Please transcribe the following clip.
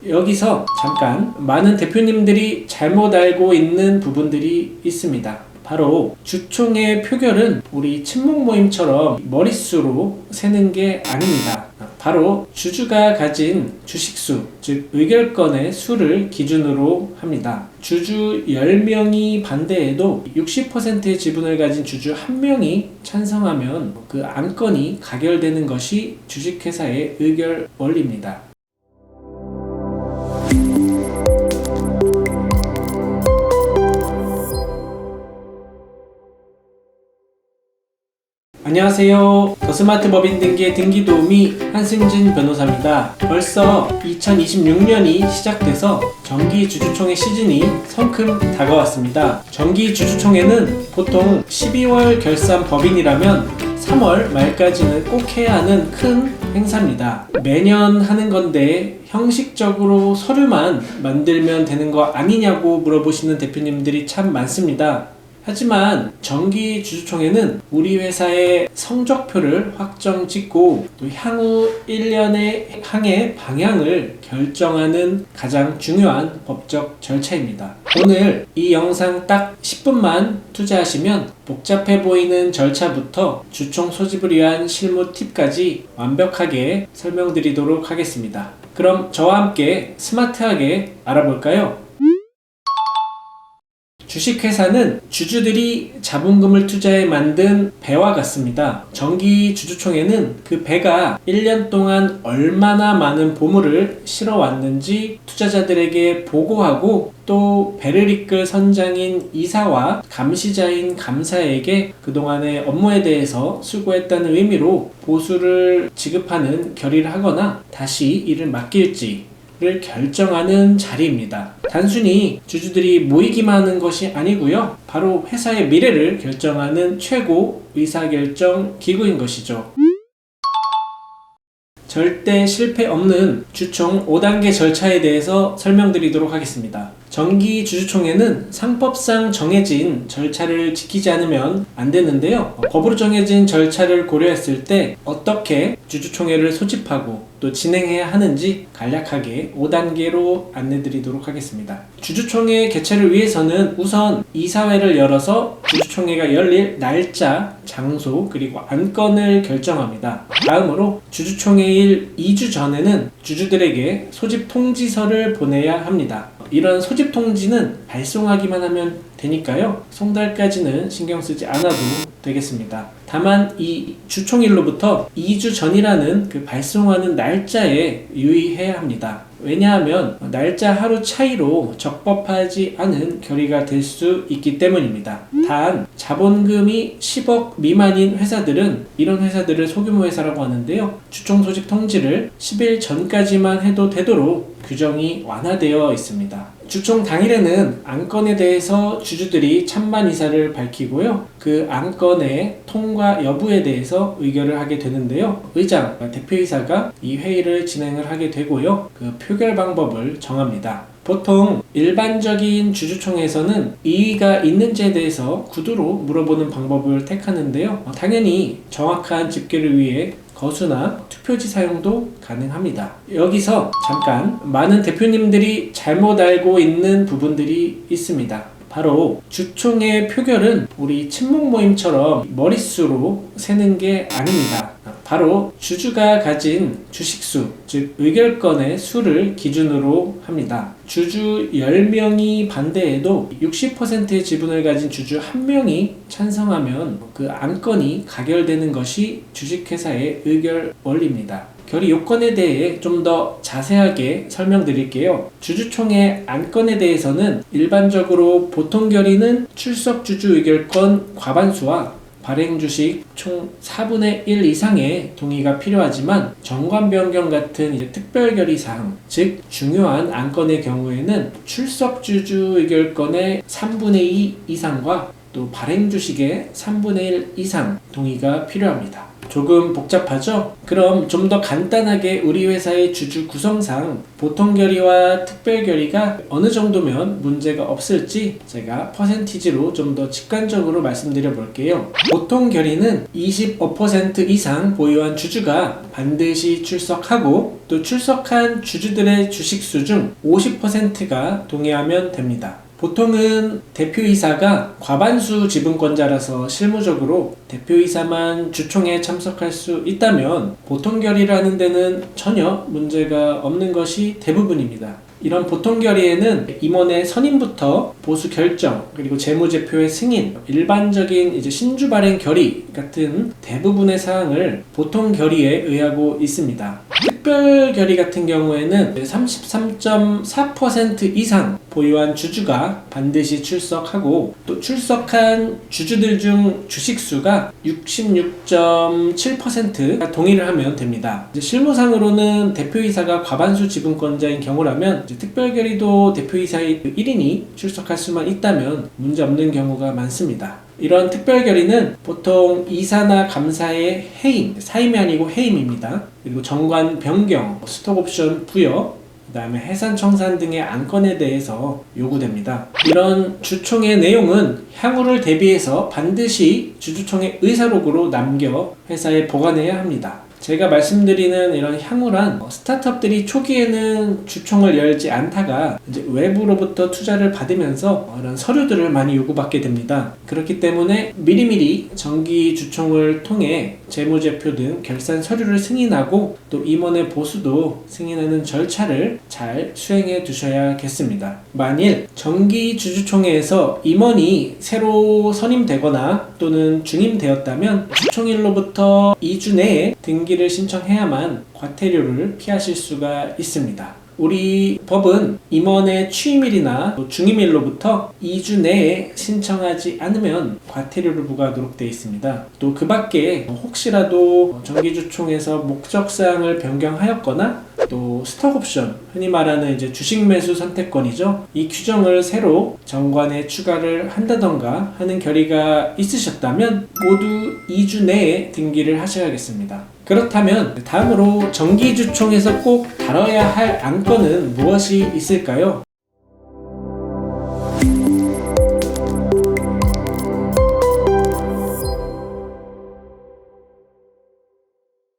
여기서 잠깐 많은 대표님들이 잘못 알고 있는 부분들이 있습니다. 바로 주총의 표결은 우리 친목 모임처럼 머릿수로 세는 게 아닙니다. 바로 주주가 가진 주식수, 즉 의결권의 수를 기준으로 합니다. 주주 10명이 반대해도 60%의 지분을 가진 주주 1명이 찬성하면 그 안건이 가결되는 것이 주식회사의 의결 원리입니다. 안녕하세요. 더 스마트 법인 등기의 등기 도우미 한승진 변호사입니다. 벌써 2026년이 시작돼서 정기주주총회 시즌이 성큼 다가왔습니다. 정기주주총회는 보통 12월 결산 법인이라면 3월 말까지는 꼭 해야 하는 큰 행사입니다. 매년 하는 건데 형식적으로 서류만 만들면 되는 거 아니냐고 물어보시는 대표님들이 참 많습니다. 하지만 정기주주총회는 우리 회사의 성적표를 확정 짓고 또 향후 1년의 항해 방향을 결정하는 가장 중요한 법적 절차입니다. 오늘 이 영상 딱 10분만 투자하시면 복잡해 보이는 절차부터 주총 소집을 위한 실무 팁까지 완벽하게 설명드리도록 하겠습니다. 그럼 저와 함께 스마트하게 알아볼까요? 주식회사는 주주들이 자본금을 투자해 만든 배와 같습니다. 정기주주총회는 그 배가 1년 동안 얼마나 많은 보물을 실어왔는지 투자자들에게 보고하고 또 배를 이끌 선장인 이사와 감시자인 감사에게 그동안의 업무에 대해서 수고했다는 의미로 보수를 지급하는 결의를 하거나 다시 일을 맡길지 를 결정하는 자리입니다. 단순히 주주들이 모이기만 하는 것이 아니고요. 바로 회사의 미래를 결정하는 최고 의사결정 기구인 것이죠. 절대 실패 없는 주총 5단계 절차에 대해서 설명드리도록 하겠습니다. 정기주주총회는 상법상 정해진 절차를 지키지 않으면 안 되는데요. 법으로 정해진 절차를 고려했을 때 어떻게 주주총회를 소집하고 또 진행해야 하는지 간략하게 5단계로 안내드리도록 하겠습니다. 주주총회 개최를 위해서는 우선 이사회를 열어서 주주총회가 열릴 날짜, 장소, 그리고 안건을 결정합니다. 다음으로 주주총회일 2주 전에는 주주들에게 소집 통지서를 보내야 합니다. 이런 소집 통지는 발송하기만 하면 되니까요. 송달까지는 신경 쓰지 않아도 되겠습니다. 다만 이 주총일로부터 2주 전이라는 그 발송하는 날짜에 유의해야 합니다. 왜냐하면 날짜 하루 차이로 적법하지 않은 결의가 될 수 있기 때문입니다. 단 자본금이 10억 미만인 회사들은 이런 회사들을 소규모 회사라고 하는데요. 주총 소집 통지를 10일 전까지만 해도 되도록 규정이 완화되어 있습니다. 주총 당일에는 안건에 대해서 주주들이 찬반 의사를 밝히고요. 그 안건의 통과 여부에 대해서 의결을 하게 되는데요. 의장, 대표이사가 이 회의를 진행을 하게 되고요. 그 표결 방법을 정합니다. 보통 일반적인 주주총회에서는 이의가 있는지에 대해서 구두로 물어보는 방법을 택하는데요. 당연히 정확한 집계를 위해 거수나 투표지 사용도 가능합니다. 여기서 잠깐 많은 대표님들이 잘못 알고 있는 부분들이 있습니다. 바로 주총의 표결은 우리 친목 모임처럼 머릿수로 세는 게 아닙니다. 바로 주주가 가진 주식수, 즉 의결권의 수를 기준으로 합니다. 주주 10명이 반대해도 60%의 지분을 가진 주주 1명이 찬성하면 그 안건이 가결되는 것이 주식회사의 의결 원리입니다. 결의 요건에 대해 좀 더 자세하게 설명드릴게요. 주주총회 안건에 대해서는 일반적으로 보통 결의는 출석 주주 의결권 과반수와 발행 주식 총 4분의 1 이상의 동의가 필요하지만 정관 변경 같은 특별 결의 사항, 즉 중요한 안건의 경우에는 출석 주주 의결권의 3분의 2 이상과 또 발행 주식의 3분의 1 이상 동의가 필요합니다. 조금 복잡하죠? 그럼 좀 더 간단하게 우리 회사의 주주 구성상 보통 결의와 특별 결의가 어느 정도면 문제가 없을지 제가 퍼센티지로 좀 더 직관적으로 말씀드려 볼게요. 보통 결의는 25% 이상 보유한 주주가 반드시 출석하고 또 출석한 주주들의 주식수 중 50%가 동의하면 됩니다. 보통은 대표이사가 과반수 지분권자라서 실무적으로 대표이사만 주총에 참석할 수 있다면 보통 결의를 하는 데는 전혀 문제가 없는 것이 대부분입니다. 이런 보통 결의에는 임원의 선임부터 보수 결정, 그리고 재무제표의 승인, 일반적인 이제 신주 발행 결의 같은 대부분의 사항을 보통 결의에 의하고 있습니다. 특별 결의 같은 경우에는 33.4% 이상 보유한 주주가 반드시 출석하고 또 출석한 주주들 중 주식수가 66.7%가 동의를 하면 됩니다. 이제 실무상으로는 대표이사가 과반수 지분권자인 경우라면 특별 결의도 대표이사의 1인이 출석할 수만 있다면 문제없는 경우가 많습니다. 이런 특별 결의는 보통 이사나 감사의 해임, 사임이 아니고 해임입니다. 그리고 정관 변경, 스톡옵션 부여, 그 다음에 해산 청산 등의 안건에 대해서 요구됩니다. 이런 주총의 내용은 향후를 대비해서 반드시 주주총회 의사록으로 남겨 회사에 보관해야 합니다. 제가 말씀드리는 이런 향후란 스타트업들이 초기에는 주총을 열지 않다가 이제 외부로부터 투자를 받으면서 이런 서류들을 많이 요구받게 됩니다. 그렇기 때문에 미리미리 정기 주총을 통해 재무제표 등 결산 서류를 승인하고 또 임원의 보수도 승인하는 절차를 잘 수행해 두셔야겠습니다. 만일 정기 주주총회에서 임원이 새로 선임되거나 또는 중임되었다면 주총일로부터 2주 내에 등기를 신청해야만 과태료를 피하실 수가 있습니다. 우리 법은 임원의 취임일이나 중임일로부터 2주 내에 신청하지 않으면 과태료를 부과하도록 되어 있습니다. 또 그 밖에 혹시라도 정기주총에서 목적사항을 변경하였거나 또 스톡옵션, 흔히 말하는 이제 주식 매수 선택권이죠. 이 규정을 새로 정관에 추가를 한다던가 하는 결의가 있으셨다면 모두 2주 내에 등기를 하셔야겠습니다. 그렇다면 다음으로 정기주총에서 꼭 다뤄야 할 안건은 무엇이 있을까요?